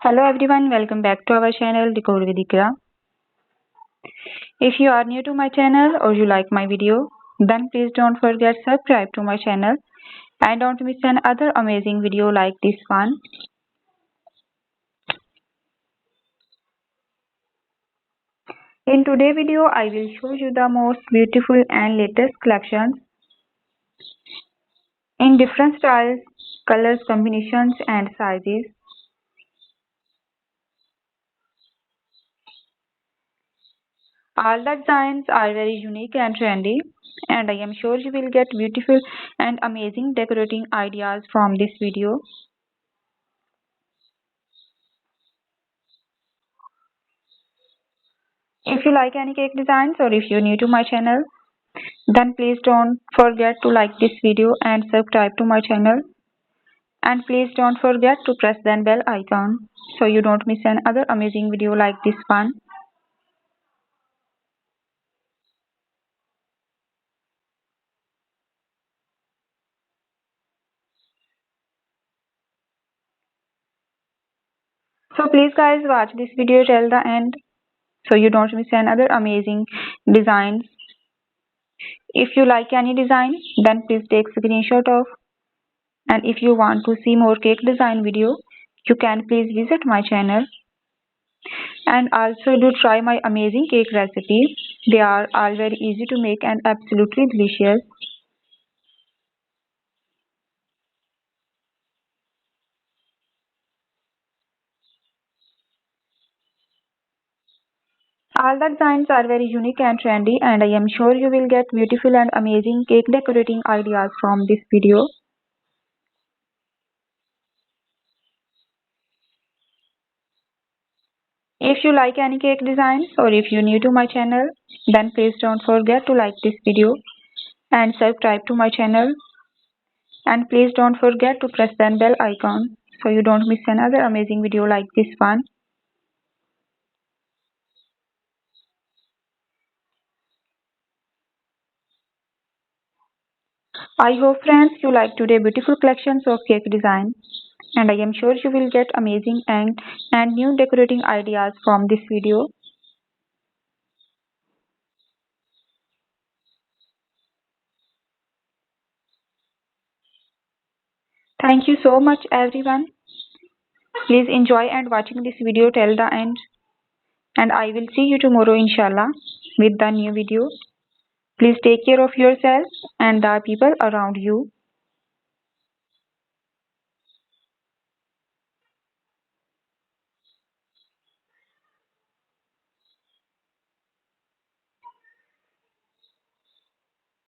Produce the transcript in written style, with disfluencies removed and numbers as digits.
Hello everyone, welcome back to our channel Decor with iqra. If you are new to my channel or you like my video, then please don't forget subscribe to my channel and don't miss another amazing video like this one. In today's video, I will show you the most beautiful and latest collections in different styles, colors, combinations and sizes. All the designs are very unique and trendy, and I am sure you will get beautiful and amazing decorating ideas from this video. If you like any cake designs or if you're new to my channel, then please don't forget to like this video and subscribe to my channel. And please don't forget to press the bell icon so you don't miss another amazing video like this one. So please guys watch this video till the end so you don't miss another amazing designs. If you like any design, then please take screenshot of. And if you want to see more cake design video, you can please visit my channel. And also do try my amazing cake recipes. They are all very easy to make and absolutely delicious. All the designs are very unique and trendy, and I am sure you will get beautiful and amazing cake decorating ideas from this video. If you like any cake designs or if you're new to my channel, then please don't forget to like this video and subscribe to my channel. And please don't forget to press the bell icon so you don't miss another amazing video like this one. I hope friends you like today beautiful collections of cake design, and I am sure you will get amazing and new decorating ideas from this video. Thank you so much everyone. Please enjoy and watching this video till the end, and I will see you tomorrow inshallah with the new video. Please take care of yourself and the people around you.